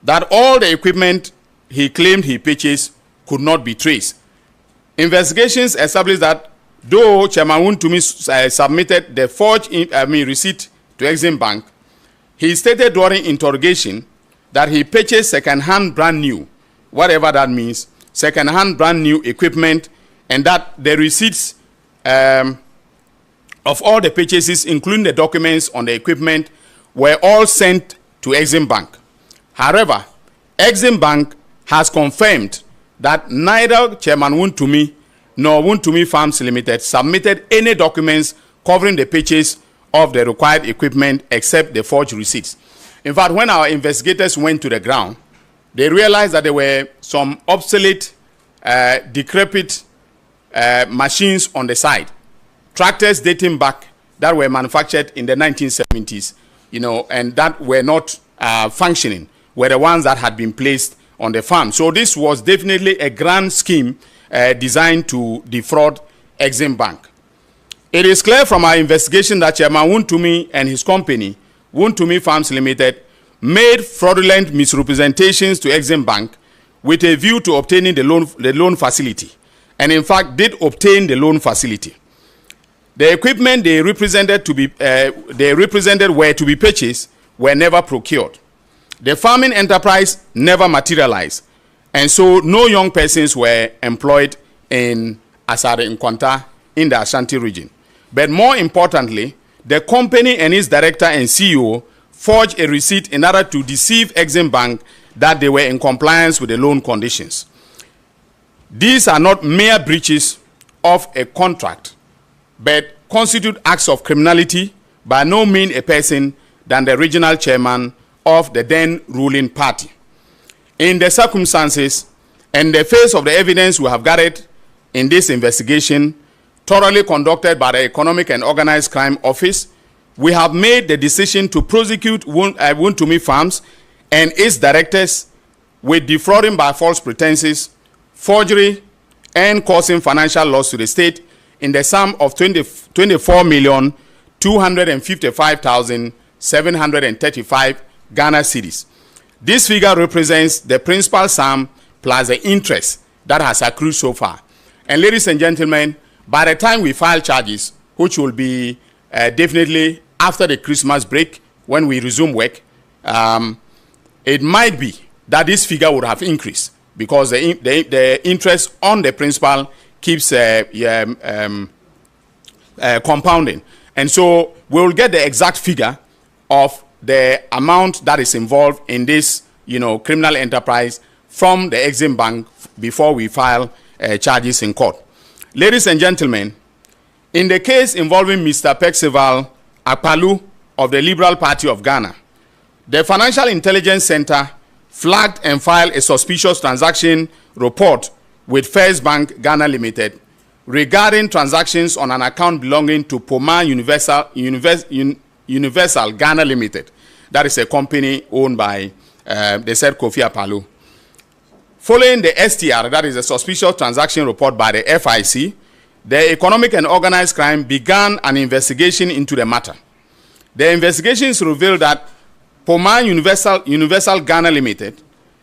that all the equipment he claimed he purchased could not be traced. Investigations established that though Chairman Wontumi submitted the forged receipt to Exim Bank, he stated during interrogation that he purchased second-hand brand new, whatever that means, second-hand brand new equipment, and that the receipts of all the purchases, including the documents on the equipment, were all sent to Exim Bank. However, Exim Bank has confirmed that neither Chairman Wontumi nor Wontumi Farms Limited submitted any documents covering the purchase of the required equipment except the forged receipts. In fact, when our investigators went to the ground, they realized that there were some obsolete, decrepit machines on the side, tractors dating back that were manufactured in the 1970s, and that were not functioning, were the ones that had been placed on the farm. So this was definitely a grand scheme designed to defraud Exim Bank. It is clear from our investigation that Chairman Wontumi and his company, Wontumi Farms Limited, made fraudulent misrepresentations to Exim Bank with a view to obtaining the loan facility, and in fact did obtain the loan facility. The equipment they represented were to be purchased were never procured. The farming enterprise never materialized, and so no young persons were employed in Asare Nkwanta in the Ashanti region. But more importantly, the company and its director and CEO forged a receipt in order to deceive Exim Bank that they were in compliance with the loan conditions. These are not mere breaches of a contract, but constitute acts of criminality, by no means a person than the regional chairman of the then ruling party. In the circumstances and the face of the evidence we have gathered in this investigation, thoroughly conducted by the Economic and Organized Crime Office, we have made the decision to prosecute Wontumi Farms and its directors with defrauding by false pretenses, forgery, and causing financial loss to the state in the sum of 24,255,735 Ghana cedis. This figure represents the principal sum plus the interest that has accrued so far. And ladies and gentlemen, by the time we file charges, which will be definitely after the Christmas break when we resume work, it might be that this figure would have increased because the interest on the principal keeps compounding. And so we'll get the exact figure of the amount that is involved in this criminal enterprise from the Exim Bank before we file charges in court. Ladies and gentlemen, in the case involving Mr. Kofi Apkalu of the Liberal Party of Ghana, the Financial Intelligence Center flagged and filed a suspicious transaction report with First Bank Ghana Limited regarding transactions on an account belonging to Poma Universal Ghana Limited. That is a company owned by the said Kofi Apkalu. Following the STR, that is a suspicious transaction report by the FIC, the Economic and Organized Crime began an investigation into the matter. The investigations revealed that Poma Universal Ghana Limited,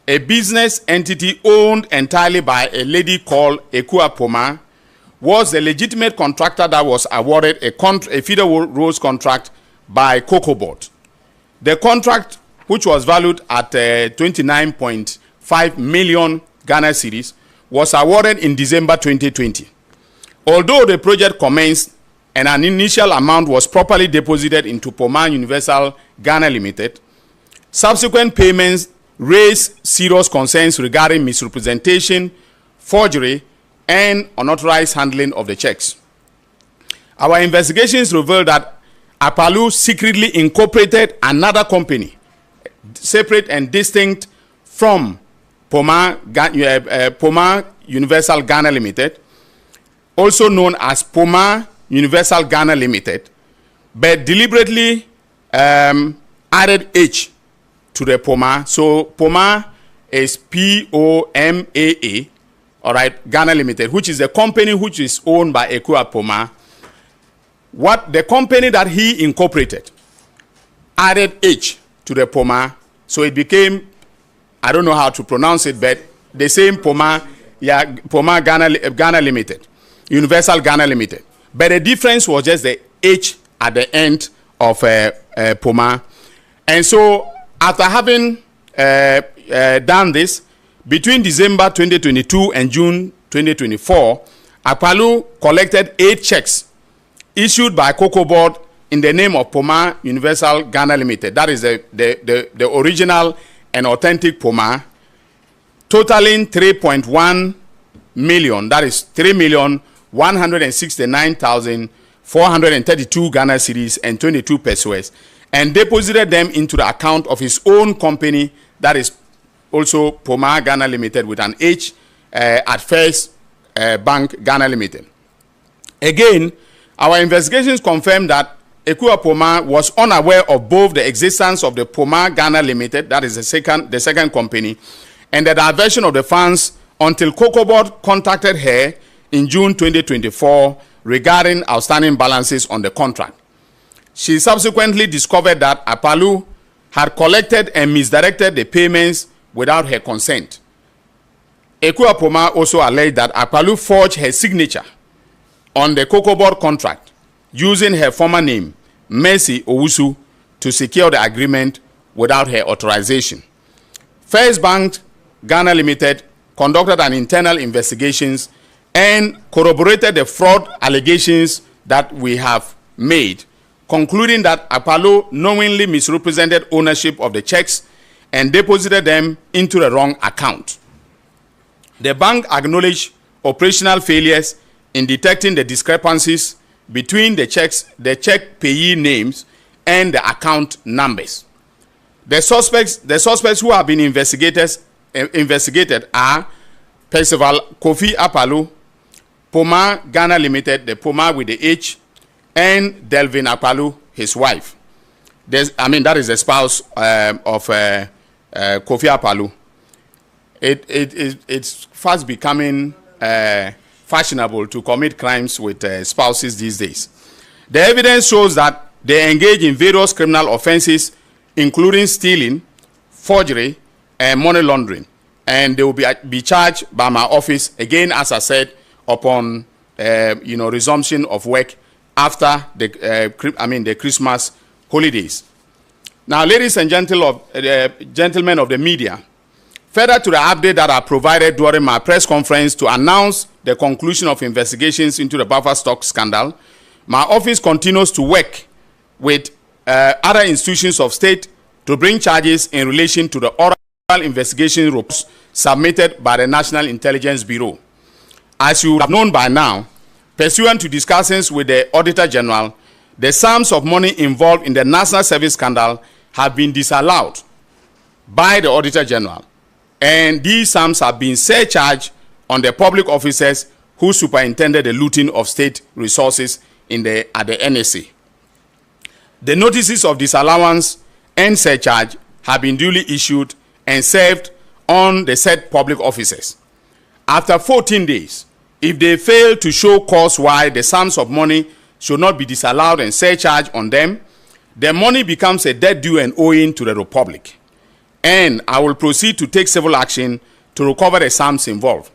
a business entity owned entirely by a lady called Ekua Poma, was the legitimate contractor that was awarded a feeder roads contract by Cocoa Board. The contract, which was valued at 29.5 million Ghana cedis, was awarded in December 2020. Although the project commenced and an initial amount was properly deposited into Poma Universal Ghana Limited, subsequent payments raised serious concerns regarding misrepresentation, forgery, and unauthorized handling of the checks. Our investigations revealed that Apkalu secretly incorporated another company, separate and distinct from Poma Universal Ghana Limited, also known as Poma Universal Ghana Limited, but deliberately added H to the Poma. So Poma is P-O-M-A-A, all right, Ghana Limited, which is the company which is owned by Ekua Poma. What the company that he incorporated added H to the Poma, so it became I don't know how to pronounce it, but the same Poma, Poma Ghana Limited, Universal Ghana Limited. But the difference was just the H at the end of Poma. And so after having done this, between December 2022 and June 2024, Apkalu collected 8 checks issued by Cocoa Board in the name of Poma Universal Ghana Limited. That is the original and authentic Poma, totaling 3.1 million. That is 3,169,432 Ghana cedis and 22 pesos, and deposited them into the account of his own company, that is also Poma Ghana Limited with an H at First Bank Ghana Limited. Again, our investigations confirmed that Ekua Poma was unaware of both the existence of the Poma Ghana Limited, that is the second company, and the diversion of the funds until Cocoa Board contacted her in June 2024 regarding outstanding balances on the contract. She subsequently discovered that Apkalu had collected and misdirected the payments without her consent. Ekua Poma also alleged that Apkalu forged her signature on the Cocoa Board contract using her former name, Mercy Owusu, to secure the agreement without her authorization. First Bank Ghana Limited conducted an internal investigations and corroborated the fraud allegations that we have made, concluding that Apkalu knowingly misrepresented ownership of the checks and deposited them into the wrong account. The bank acknowledged operational failures in detecting the discrepancies between the check payee names and the account numbers. The suspects who have been investigated are Percival Kofi Apkalu, Poma Ghana Limited, the Poma with the H, and Delvin Apkalu, his wife. That is the spouse of Kofi Apkalu. It's fast becoming fashionable to commit crimes with spouses these days. The evidence shows that they engage in various criminal offenses, including stealing, forgery, and money laundering, and they will be charged by my office again, as I said, upon resumption of work after the Christmas holidays. Now, ladies and gentlemen of the media, further to the update that I provided during my press conference to announce the conclusion of investigations into the buffer stock scandal, my office continues to work with other institutions of state to bring charges in relation to the oral investigation reports submitted by the National Intelligence Bureau. As you have known by now, pursuant to discussions with the Auditor General, the sums of money involved in the National Service scandal have been disallowed by the Auditor General, and these sums have been surcharged on the public officers who superintended the looting of state resources at the NSA. The notices of disallowance and surcharge have been duly issued and served on the said public officers. After 14 days, if they fail to show cause why the sums of money should not be disallowed and surcharged on them, the money becomes a debt due and owing to the Republic, and I will proceed to take civil action to recover the sums involved.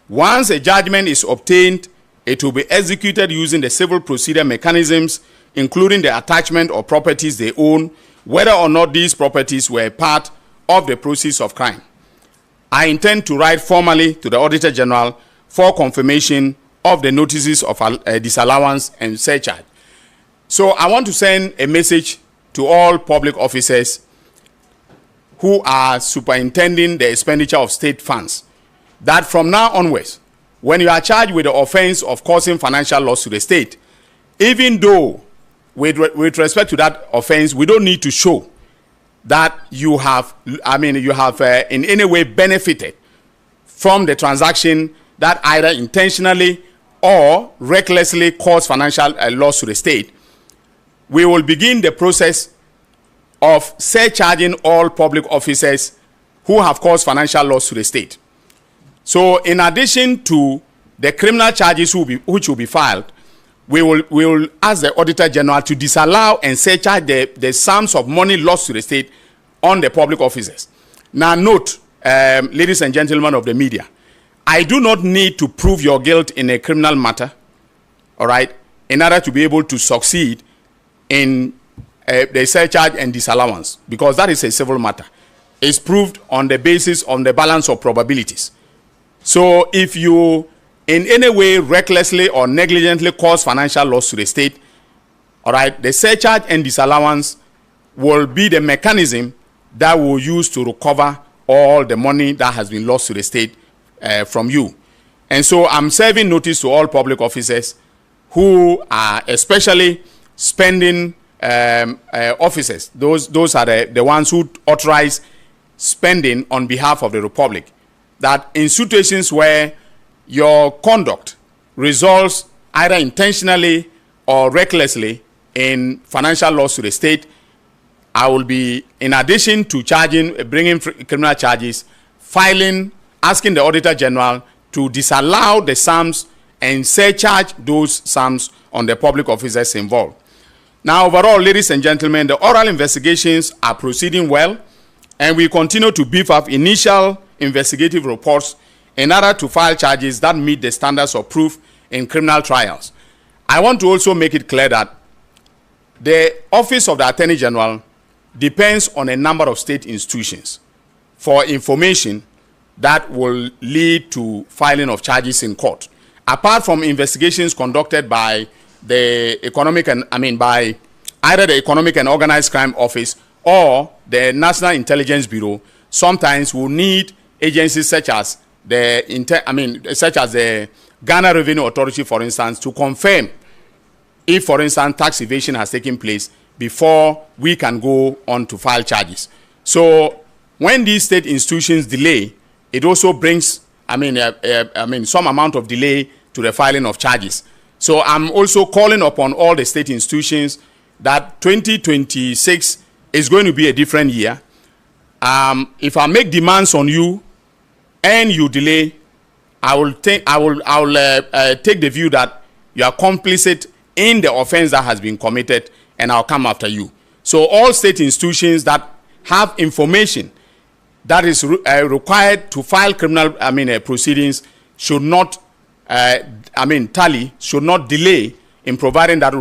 Once a judgment is obtained, it will be executed using the civil procedure mechanisms, including the attachment of properties they own, whether or not these properties were part of the proceeds of crime. I intend to write formally to the Auditor General for confirmation of the notices of disallowance and surcharge. So I want to send a message to all public officers who are superintending the expenditure of state funds, that from now onwards, when you are charged with the offense of causing financial loss to the state, even though with respect to that offense, we don't need to show that you have in any way benefited from the transaction that either intentionally or recklessly caused financial loss to the state. We will begin the process of surcharging all public officers who have caused financial loss to the state. So in addition to the criminal charges which will be filed, we will ask the Auditor General to disallow and surcharge the sums of money lost to the state on the public officers. Now note, ladies and gentlemen of the media, I do not need to prove your guilt in a criminal matter, all right, in order to be able to succeed in the surcharge and disallowance, because that is a civil matter. It's proved on the basis on the balance of probabilities. So if you in any way recklessly or negligently cause financial loss to the state, all right, the surcharge and disallowance will be the mechanism that will use to recover all the money that has been lost to the state from you. And so I'm serving notice to all public officers who are especially spending officers. Those are the ones who authorize spending on behalf of the Republic, that in situations where your conduct results either intentionally or recklessly in financial loss to the state, I will be, in addition to bringing criminal charges, asking the Auditor General to disallow the sums and surcharge those sums on the public officers involved. Now, overall, ladies and gentlemen, the oral investigations are proceeding well, and we continue to beef up initial investigative reports in order to file charges that meet the standards of proof in criminal trials. I want to also make it clear that the Office of the Attorney General depends on a number of state institutions for information that will lead to filing of charges in court. Apart from investigations conducted by the by either the Economic and Organized Crime Office or the National Intelligence Bureau, sometimes we'll need agencies such as the Ghana Revenue Authority, for instance, to confirm if, for instance, tax evasion has taken place before we can go on to file charges. So when these state institutions delay, it also brings some amount of delay to the filing of charges. So I'm also calling upon all the state institutions that 2026 is going to be a different year. If I make demands on you and you delay, I will take the view that you are complicit in the offense that has been committed, and I'll come after you. So all state institutions that have information that is required to file criminal proceedings should not should not delay in providing that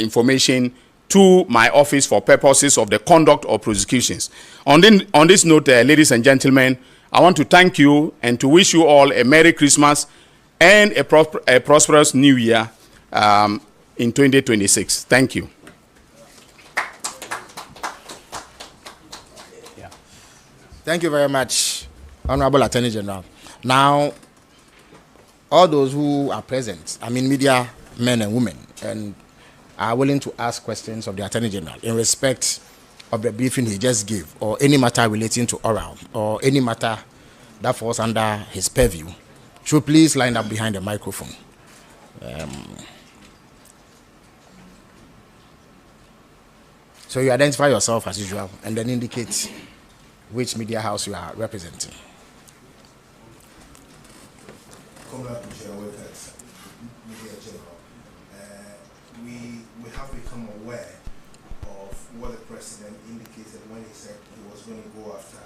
information to my office for purposes of the conduct of prosecutions. On this note, ladies and gentlemen, I want to thank you and to wish you all a Merry Christmas and a prosperous New Year in 2026. Thank you. Thank you very much, Honorable Attorney General. Now, all those who are present, media men and women, and are willing to ask questions of the Attorney General in respect of the briefing he just gave, or any matter relating to oral, or any matter that falls under his purview, should please line up behind the microphone. So you identify yourself as usual, and then indicate which media house you are representing. We have become aware of what the president indicated when he said he was going to go after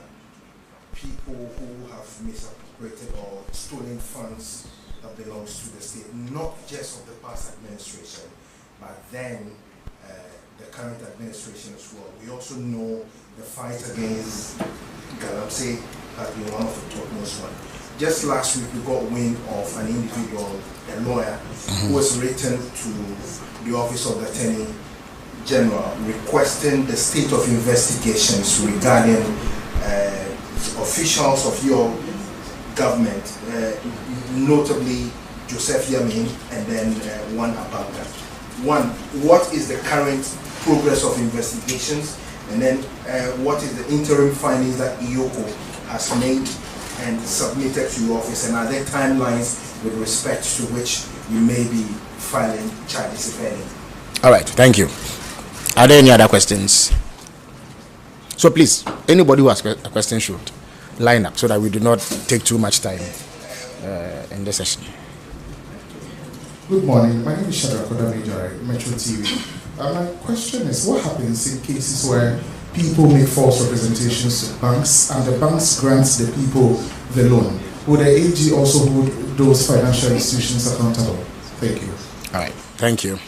people who have misappropriated or stolen funds that belongs to the state, not just of the past administration, but then the current administration as well. We also know the fight against Galamsey has been one of the topmost ones. Just last week, we got wind of an individual, a lawyer, who was written to the Office of the Attorney General requesting the state of investigations regarding officials of your government, notably Joseph Yamin and then one Abanka. One, what is the current progress of investigations? And then what is the interim findings that IOCO has made and submitted to your office? And are there timelines with respect to which you may be filing charges, if any? All right, thank you. Are there any other questions? So please, anybody who has a question should line up so that we do not take too much time in this session. Good morning. My name is Shadrach Kodamejare, Metro TV. My question is, what happens in cases where people make false representations to banks and the banks grants the people the loan, would the AG also hold those financial institutions accountable? Thank you. All right. Thank you.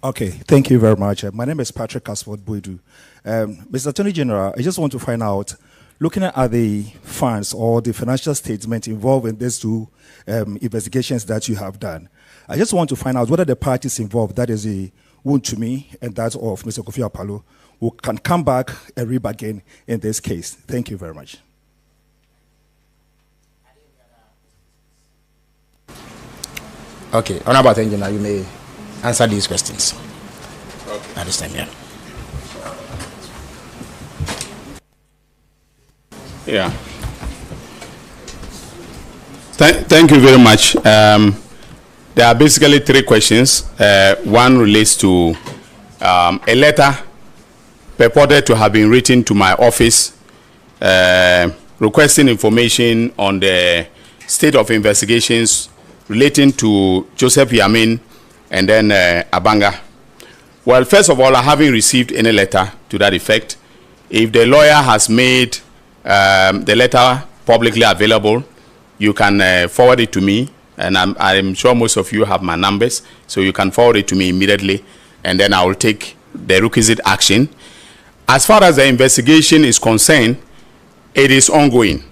Okay, thank you very much. My name is Patrick Casford Boidu. Mr. Attorney General, I just want to find out, looking at the funds or the financial statement involved in these two investigations that you have done, I just want to find out whether the parties involved, that is the Wontumi and that of Mr. Kofi Apkalu, who can come back and re-bargain in this case. Thank you very much. Okay, Honorable Attorney General, you may answer these questions. Okay. At this time, yeah. Yeah. Thank you very much. There are basically three questions. One relates to a letter purported to have been written to my office requesting information on the state of investigations relating to Joseph Yamin and then Abanga. Well, first of all, I haven't received any letter to that effect. If the lawyer has made the letter publicly available, you can forward it to me, and I'm sure most of you have my numbers, so you can forward it to me immediately, and then I will take the requisite action. As far as the investigation is concerned, it is ongoing.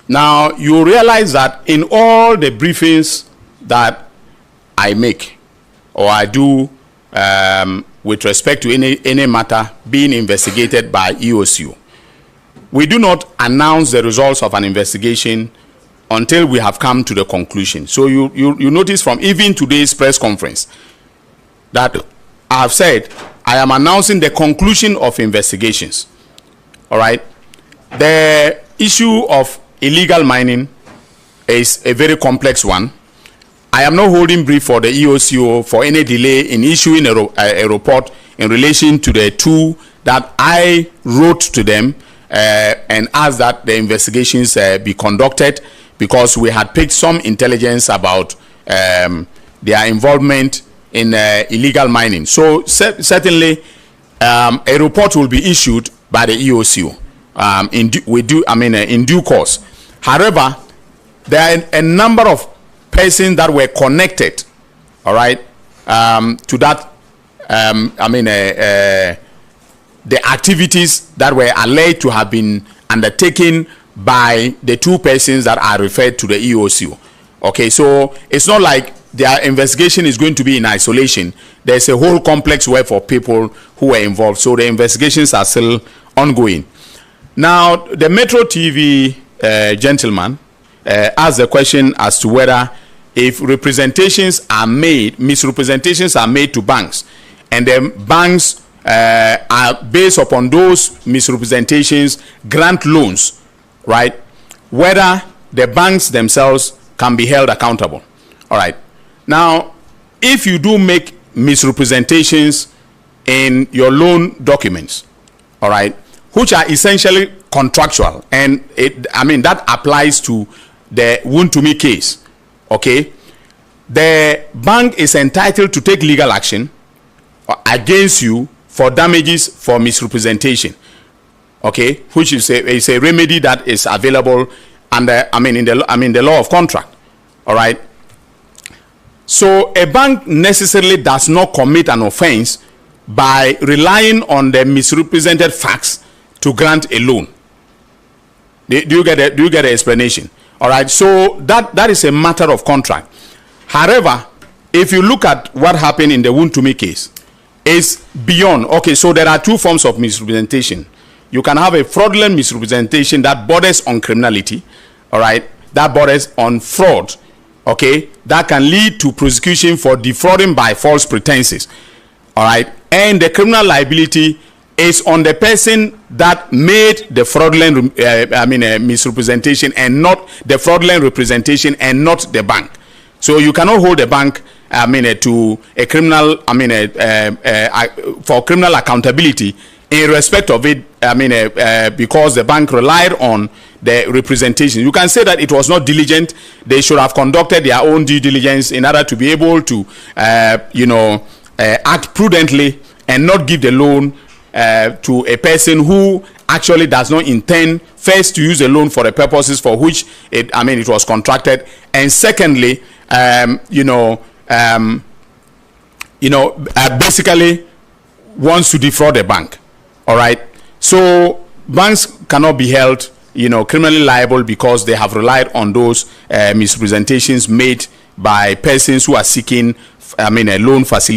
Now, you realize that in all the briefings that I make or I do with respect to any matter being investigated by EOCU, we do not announce the results of an investigation until we have come to the conclusion. So you notice from even today's press conference that I have said I am announcing the conclusion of investigations. All right. The issue of illegal mining is a very complex one. I am not holding brief for the EOCO for any delay in issuing a report in relation to the two that I wrote to them and asked that the investigations be conducted, because we had picked some intelligence about their involvement in illegal mining. So certainly a report will be issued by the EOCO in due course. However, there are a number of persons that were connected, all right, to that, the activities that were alleged to have been undertaken by the two persons that are referred to the EOCO. Okay, so it's not like their investigation is going to be in isolation. There's a whole complex web of people who were involved, so the investigations are still ongoing. Now, the Metro TV gentleman asked the question as to whether if representations are made, misrepresentations are made to banks, and the banks are based upon those misrepresentations grant loans, right, whether the banks themselves can be held accountable. All right. Now, if you do make misrepresentations in your loan documents, all right, which are essentially contractual, and that applies to the Wontumi case, okay, the bank is entitled to take legal action against you for damages for misrepresentation, okay, which is a remedy that is available under in the law of contract. All right. So a bank necessarily does not commit an offense by relying on the misrepresented facts to grant a loan. Do you get the explanation? All right. So that is a matter of contract. However, if you look at what happened in the Wontumi case, it's beyond. Okay, so there are two forms of misrepresentation. You can have a fraudulent misrepresentation that borders on criminality, all right, that borders on fraud, okay, that can lead to prosecution for defrauding by false pretenses, all right, and the criminal liability is on the person that made the fraudulent misrepresentation and not the fraudulent representation and not the bank. So you cannot hold the bank to a criminal for criminal accountability in respect of it, because the bank relied on the representation. You can say that it was not diligent. They should have conducted their own due diligence in order to be able to act prudently and not give the loan to a person who actually does not intend first to use the loan for the purposes for which it was contracted, and secondly, basically wants to defraud the bank. All right. So banks cannot be held, criminally liable because they have relied on those misrepresentations made by persons who are seeking, a loan facility